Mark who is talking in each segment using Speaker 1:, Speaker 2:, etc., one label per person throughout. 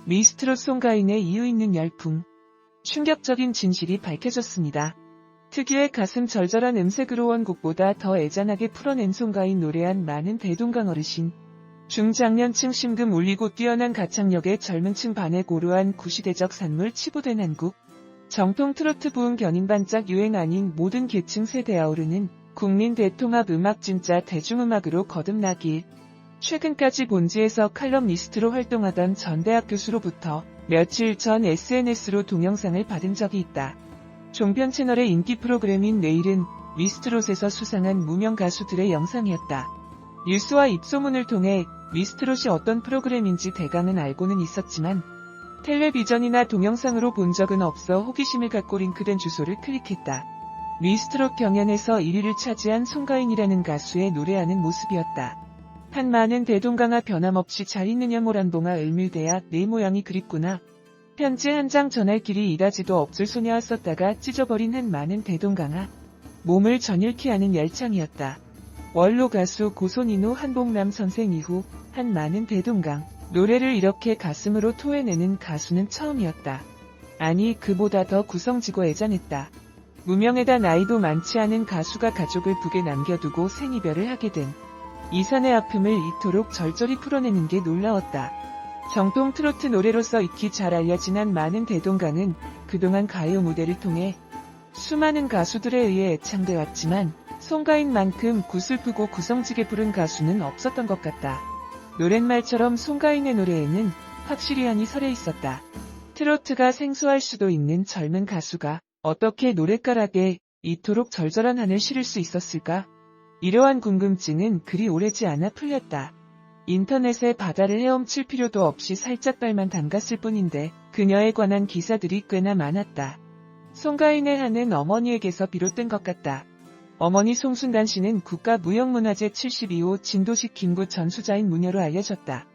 Speaker 1: 미스트롯 송가인의 이유 있는 열풍. 충격적인 진실이 밝혀졌습니다. 특유의 가슴 절절한 음색으로 원곡보다 더 애잔하게 풀어낸 송가인 노래한 많은 대동강 어르신. 중장년층 심금 울리고 뛰어난 가창력에 젊은층 반에 고루한 구시대적 산물 치부된 한국. 정통 트로트 부흥 견인 반짝 유행 아닌 모든 계층 세대 아우르는 국민 대통합 음악 진짜 대중음악으로 거듭나길. 최근까지 본지에서 칼럼니스트로 활동하던 전대학 교수로부터 며칠 전 SNS로 동영상을 받은 적이 있다. 종편 채널의 인기 프로그램인 내일은 미스트롯에서 수상한 무명 가수들의 영상이었다. 뉴스와 입소문을 통해 미스트롯이 어떤 프로그램인지 대강은 알고는 있었지만 텔레비전이나 동영상으로 본 적은 없어 호기심을 갖고 링크된 주소를 클릭했다. 미스트롯 경연에서 1위를 차지한 송가인이라는 가수의 노래하는 모습이었다. 한 많은 대동강아 변함없이 잘 있느냐 모란봉아 을밀대야 내 모양이 그립구나. 편지 한 장 전할 길이 이다지도 없을 소녀와 썼다가 찢어버린 한 많은 대동강아. 몸을 전일케 하는 열창이었다. 원로 가수 고손인호 한복남 선생 이후 한 많은 대동강. 노래를 이렇게 가슴으로 토해내는 가수는 처음이었다. 아니 그보다 더 구성지고 애잔했다. 무명에다 나이도 많지 않은 가수가 가족을 북에 남겨두고 생이별을 하게 된 이산의 아픔을 이토록 절절히 풀어내는 게 놀라웠다. 정통 트로트 노래로서 익히 잘 알려진 한 많은 대동강은 그동안 가요 무대를 통해 수많은 가수들에 의해 애창돼 왔지만 송가인만큼 구슬프고 구성지게 부른 가수는 없었던 것 같다. 노랫말처럼 송가인의 노래에는 확실히 한이 서려 있었다. 트로트가 생소할 수도 있는 젊은 가수가 어떻게 노랫가락에 이토록 절절한 한을 실을 수 있었을까? 이러한 궁금증은 그리 오래지 않아 풀렸다. 인터넷에 바다를 헤엄칠 필요도 없이 살짝 발만 담갔을 뿐인데 그녀에 관한 기사들이 꽤나 많았다. 송가인의 한은 어머니에게서 비롯된 것 같다. 어머니 송순단 씨는 국가무형문화재 72호 진도식 김구 전수자인 무녀로 알려졌다.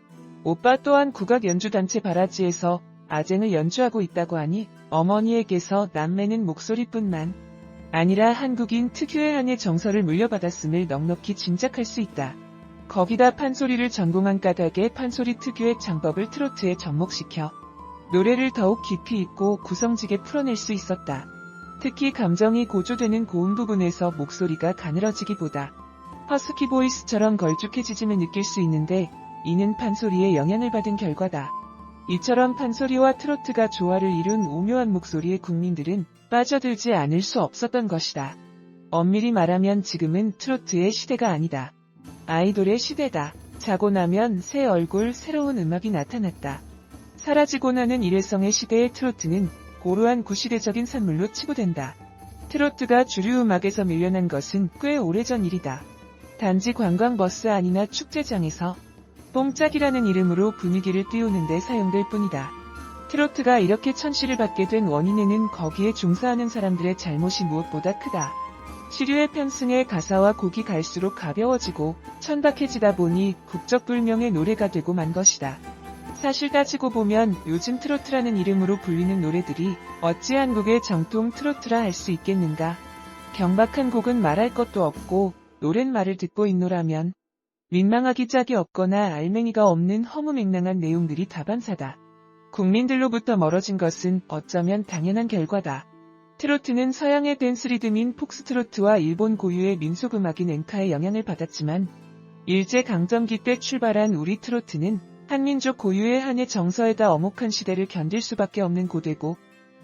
Speaker 1: 오빠 또한 국악 연주단체 바라지에서 아쟁을 연주하고 있다고 하니 어머니에게서 남매는 목소리뿐만 아니라 한국인 특유의 한의 정서를 물려받았음을 넉넉히 짐작할 수 있다. 거기다 판소리를 전공한 까닭에 판소리 특유의 장법을 트로트에 접목시켜 노래를 더욱 깊이 있고 구성지게 풀어낼 수 있었다. 특히 감정이 고조되는 고음 부분에서 목소리가 가늘어지기보다 허스키 보이스처럼 걸쭉해지짐을 느낄 수 있는데 이는 판소리의 영향을 받은 결과다. 이처럼 판소리와 트로트가 조화를 이룬 오묘한 목소리의 국민들은 빠져들지 않을 수 없었던 것이다. 엄밀히 말하면 지금은 트로트의 시대가 아니다. 아이돌의 시대다. 자고 나면 새 얼굴, 새로운 음악이 나타났다. 사라지고 나는 일회성의 시대의 트로트는 고루한 구시대적인 산물로 치부된다. 트로트가 주류 음악에서 밀려난 것은 꽤 오래전 일이다. 단지 관광버스 안이나 축제장에서 뽕짝이라는 이름으로 분위기를 띄우는 데 사용될 뿐이다. 트로트가 이렇게 천시를 받게 된 원인에는 거기에 종사하는 사람들의 잘못이 무엇보다 크다. 시류의 편승에 가사와 곡이 갈수록 가벼워지고 천박해지다 보니 국적불명의 노래가 되고 만 것이다. 사실 따지고 보면 요즘 트로트라는 이름으로 불리는 노래들이 어찌 한국의 정통 트로트라 할 수 있겠는가. 경박한 곡은 말할 것도 없고 노랫말을 듣고 있노라면 민망하기 짝이 없거나 알맹이가 없는 허무맹랑한 내용들이 다반사다. 국민들로부터 멀어진 것은 어쩌면 당연한 결과다. 트로트는 서양의 댄스 리듬인 폭스트로트와 일본 고유의 민속음악인 엔카의 영향을 받았지만 일제강점기 때 출발한 우리 트로트는 한민족 고유의 한의 정서에다 엄혹한 시대를 견딜 수밖에 없는 고되고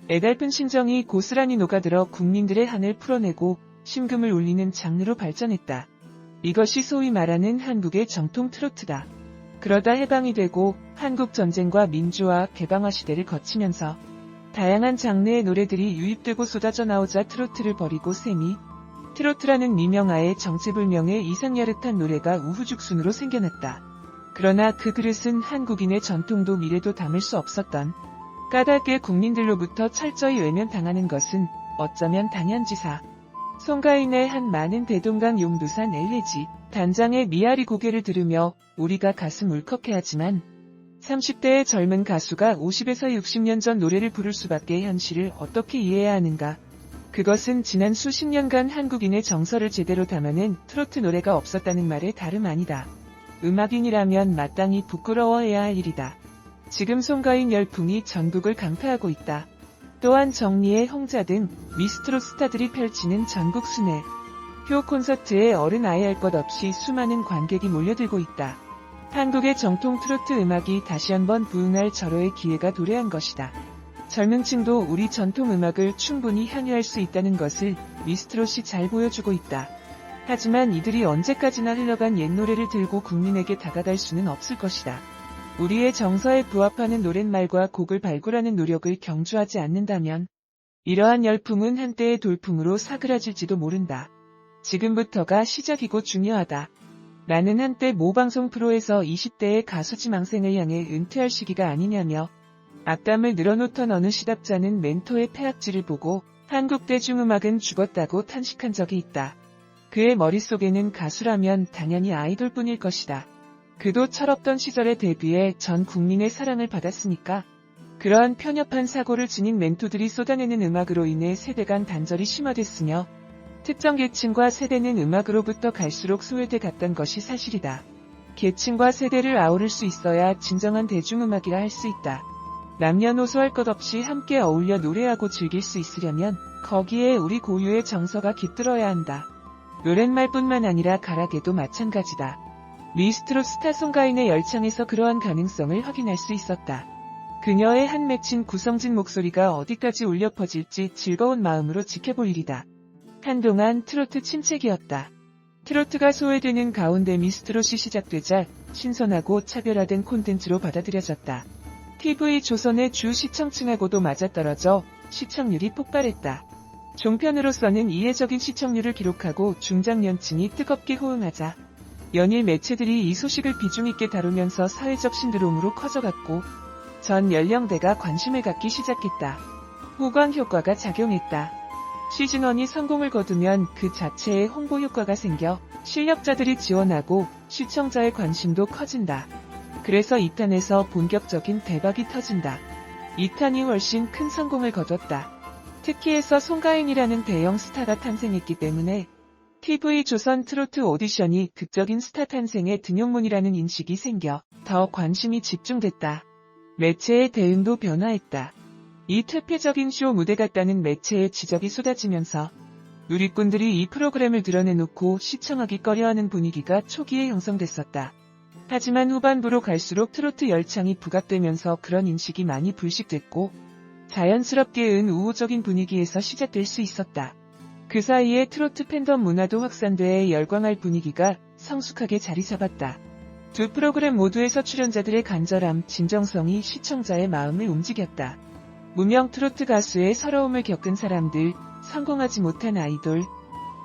Speaker 1: 애달픈 심정이 고스란히 녹아들어 국민들의 한을 풀어내고 심금을 울리는 장르로 발전했다. 이것이 소위 말하는 한국의 정통 트로트다. 그러다 해방이 되고 한국전쟁과 민주화, 개방화 시대를 거치면서 다양한 장르의 노래들이 유입되고 쏟아져 나오자 트로트를 버리고 세미 트로트라는 미명하에 정체불명의 이상야릇한 노래가 우후죽순으로 생겨났다. 그러나 그 그릇은 한국인의 전통도 미래도 담을 수 없었던 까닭에 국민들로부터 철저히 외면당하는 것은 어쩌면 당연지사. 송가인의 한 많은 대동강 용두산 엘레지 단장의 미아리 고개를 들으며 우리가 가슴 울컥해하지만 30대의 젊은 가수가 50에서 60년 전 노래를 부를 수밖에 현실을 어떻게 이해해야 하는가. 그것은 지난 수십 년간 한국인의 정서를 제대로 담아낸 트로트 노래가 없었다는 말에 다름 아니다. 음악인이라면 마땅히 부끄러워해야 할 일이다. 지금 송가인 열풍이 전국을 강타하고 있다. 또한 정리의 홍자 등 미스트롯 스타들이 펼치는 전국 순회 표 콘서트에 어른 아이 할 것 없이 수많은 관객이 몰려들고 있다. 한국의 정통 트로트 음악이 다시 한번 부흥할 절호의 기회가 도래한 것이다. 젊은 층도 우리 전통 음악을 충분히 향유할 수 있다는 것을 미스트롯이 잘 보여주고 있다. 하지만 이들이 언제까지나 흘러간 옛 노래를 들고 국민에게 다가갈 수는 없을 것이다. 우리의 정서에 부합하는 노랫말과 곡을 발굴하는 노력을 경주하지 않는다면 이러한 열풍은 한때의 돌풍으로 사그라질지도 모른다. 지금부터가 시작이고 중요하다. 나는 한때 모 방송 프로에서 20대의 가수 지망생을 향해 은퇴할 시기가 아니냐며 악담을 늘어놓던 어느 시답자는 멘토의 폐악질을 보고 한국 대중음악은 죽었다고 탄식한 적이 있다. 그의 머릿속에는 가수라면 당연히 아이돌뿐일 것이다. 그도 철없던 시절에 데뷔해 전 국민의 사랑을 받았으니까. 그러한 편협한 사고를 지닌 멘토들이 쏟아내는 음악으로 인해 세대 간 단절이 심화됐으며 특정 계층과 세대는 음악으로부터 갈수록 소외돼 갔던 것이 사실이다. 계층과 세대를 아우를 수 있어야 진정한 대중음악이라 할 수 있다. 남녀노소 할 것 없이 함께 어울려 노래하고 즐길 수 있으려면 거기에 우리 고유의 정서가 깃들어야 한다. 노랫말뿐만 아니라 가락에도 마찬가지다. 미스트롯 스타 송가인의 열창에서 그러한 가능성을 확인할 수 있었다. 그녀의 한 맺힌 구성진 목소리가 어디까지 울려 퍼질지 즐거운 마음으로 지켜볼 일이다. 한동안 트로트 침체기였다. 트로트가 소외되는 가운데 미스트롯이 시작되자 신선하고 차별화된 콘텐츠로 받아들여졌다. TV조선의 주 시청층하고도 맞아떨어져 시청률이 폭발했다. 종편으로서는 이례적인 시청률을 기록하고 중장년층이 뜨겁게 호응하자 연일 매체들이 이 소식을 비중있게 다루면서 사회적 신드롬으로 커져갔고 전 연령대가 관심을 갖기 시작했다. 호강 효과가 작용했다. 시즌1이 성공을 거두면 그 자체의 홍보 효과가 생겨 실력자들이 지원하고 시청자의 관심도 커진다. 그래서 2탄에서 본격적인 대박이 터진다. 2탄이 훨씬 큰 성공을 거뒀다. 특히에서 송가인이라는 대형 스타가 탄생했기 때문에 TV조선 트로트 오디션이 극적인 스타 탄생의 등용문이라는 인식이 생겨 더 관심이 집중됐다. 매체의 대응도 변화했다. 이 퇴폐적인 쇼 무대 같다는 매체의 지적이 쏟아지면서 누리꾼들이 이 프로그램을 드러내놓고 시청하기 꺼려하는 분위기가 초기에 형성됐었다. 하지만 후반부로 갈수록 트로트 열창이 부각되면서 그런 인식이 많이 불식됐고 자연스럽게 우호적인 분위기에서 시작될 수 있었다. 그 사이에 트로트 팬덤 문화도 확산돼 열광할 분위기가 성숙하게 자리 잡았다. 두 프로그램 모두에서 출연자들의 간절함, 진정성이 시청자의 마음을 움직였다. 무명 트로트 가수의 서러움을 겪은 사람들, 성공하지 못한 아이돌,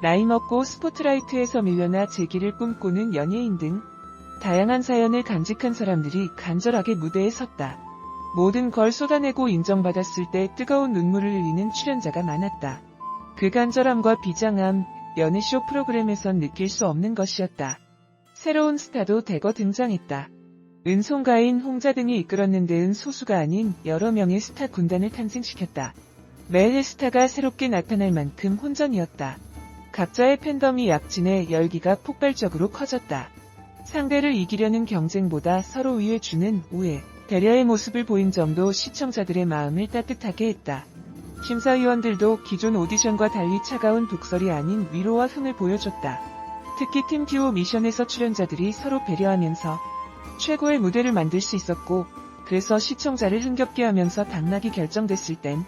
Speaker 1: 나이 먹고 스포트라이트에서 밀려나 재기를 꿈꾸는 연예인 등 다양한 사연을 간직한 사람들이 간절하게 무대에 섰다. 모든 걸 쏟아내고 인정받았을 때 뜨거운 눈물을 흘리는 출연자가 많았다. 그 간절함과 비장함, 연애쇼 프로그램에선 느낄 수 없는 것이었다. 새로운 스타도 대거 등장했다. 송가인, 홍자 등이 이끌었는 데은 소수가 아닌 여러 명의 스타 군단을 탄생시켰다. 매일 스타가 새롭게 나타날 만큼 혼전이었다. 각자의 팬덤이 약진해 열기가 폭발적으로 커졌다. 상대를 이기려는 경쟁보다 서로 위해 주는 우애, 배려의 모습을 보인 점도 시청자들의 마음을 따뜻하게 했다. 심사위원들도 기존 오디션과 달리 차가운 독설이 아닌 위로와 흥을 보여줬다. 특히 팀 듀오 미션에서 출연자들이 서로 배려하면서 최고의 무대를 만들 수 있었고, 그래서 시청자를 흥겹게 하면서 당락이 결정됐을 땐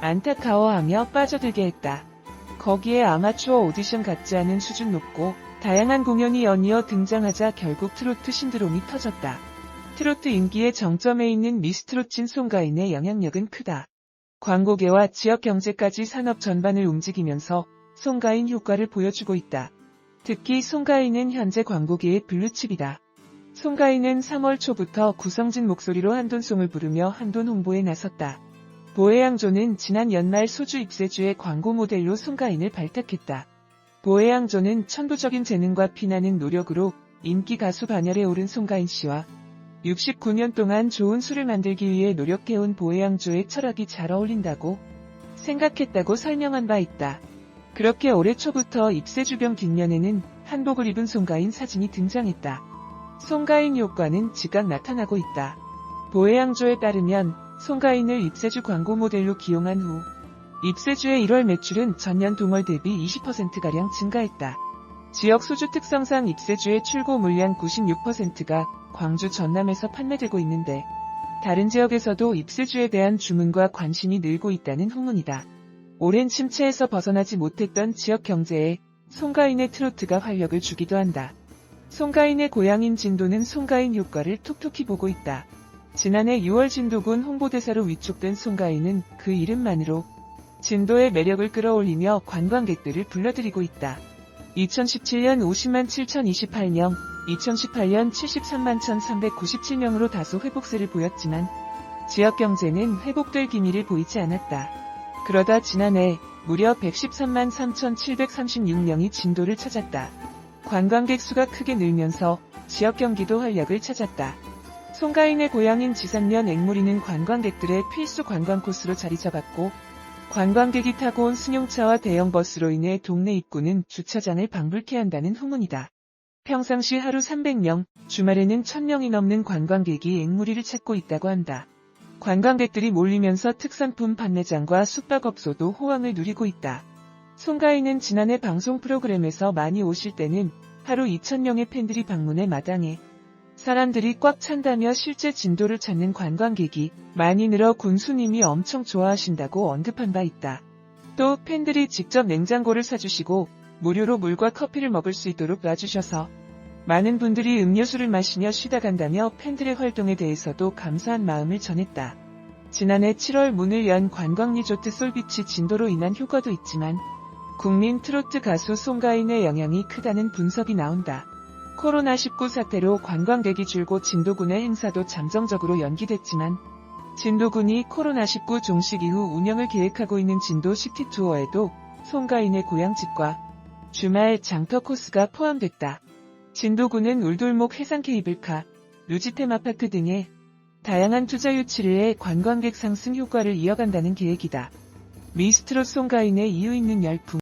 Speaker 1: 안타까워하며 빠져들게 했다. 거기에 아마추어 오디션 같지 않은 수준 높고 다양한 공연이 연이어 등장하자 결국 트로트 신드롬이 터졌다. 트로트 인기의 정점에 있는 미스트롯진 송가인의 영향력은 크다. 광고계와 지역 경제까지 산업 전반을 움직이면서 송가인 효과를 보여주고 있다. 특히 송가인은 현재 광고계의 블루칩이다. 송가인은 3월 초부터 구성진 목소리로 한돈송을 부르며 한돈 홍보에 나섰다. 보혜양조는 지난 연말 소주 입세주의 광고 모델로 송가인을 발탁했다. 보혜양조는 천부적인 재능과 피나는 노력으로 인기 가수 반열에 오른 송가인 씨와 69년 동안 좋은 술을 만들기 위해 노력해온 보혜양조의 철학이 잘 어울린다고 생각했다고 설명한 바 있다. 그렇게 올해 초부터 입세 주변 뒷면에는 한복을 입은 송가인 사진이 등장했다. 송가인 효과는 즉각 나타나고 있다. 보혜양조에 따르면 송가인을 입세주 광고 모델로 기용한 후 입세주의 1월 매출은 전년 동월 대비 20%가량 증가했다. 지역 소주 특성상 입세주의 출고 물량 96%가 광주 전남에서 판매되고 있는데 다른 지역에서도 입세주에 대한 주문과 관심이 늘고 있다는 후문이다. 오랜 침체에서 벗어나지 못했던 지역 경제에 송가인의 트로트가 활력을 주기도 한다. 송가인의 고향인 진도는 송가인 효과를 톡톡히 보고 있다. 지난해 6월 진도군 홍보대사로 위촉된 송가인은 그 이름만으로 진도의 매력을 끌어올리며 관광객들을 불러들이고 있다. 2017년 50만 7,028명, 2018년 73만 1,397명으로 다소 회복세를 보였지만 지역 경제는 회복될 기미를 보이지 않았다. 그러다 지난해 무려 113만 3,736명이 진도를 찾았다. 관광객 수가 크게 늘면서 지역 경기도 활력을 찾았다. 송가인의 고향인 지산면 앵무리는 관광객들의 필수 관광 코스로 자리 잡았고 관광객이 타고 온 승용차와 대형 버스로 인해 동네 입구는 주차장을 방불케 한다는 후문이다. 평상시 하루 300명, 주말에는 1,000명이 넘는 관광객이 앵무리를 찾고 있다고 한다. 관광객들이 몰리면서 특산품 판매장과 숙박업소도 호황을 누리고 있다. 송가인은 지난해 방송 프로그램에서 많이 오실 때는 하루 2,000명의 팬들이 방문해 마당에 사람들이 꽉 찬다며 실제 진도를 찾는 관광객이 많이 늘어 군수님이 엄청 좋아하신다고 언급한 바 있다. 또 팬들이 직접 냉장고를 사주시고 무료로 물과 커피를 먹을 수 있도록 놔주셔서 많은 분들이 음료수를 마시며 쉬다 간다며 팬들의 활동에 대해서도 감사한 마음을 전했다. 지난해 7월 문을 연 관광리조트 솔비치 진도로 인한 효과도 있지만 국민 트로트 가수 송가인의 영향이 크다는 분석이 나온다. 코로나19 사태로 관광객이 줄고 진도군의 행사도 잠정적으로 연기됐지만 진도군이 코로나19 종식 이후 운영을 계획하고 있는 진도 시티투어에도 송가인의 고향집과 주말 장터 코스가 포함됐다. 진도군은 울돌목 해상 케이블카, 루지 테마파크 등의 다양한 투자 유치를 해 관광객 상승 효과를 이어간다는 계획이다. 미스트롯 송가인의 이유 있는 열풍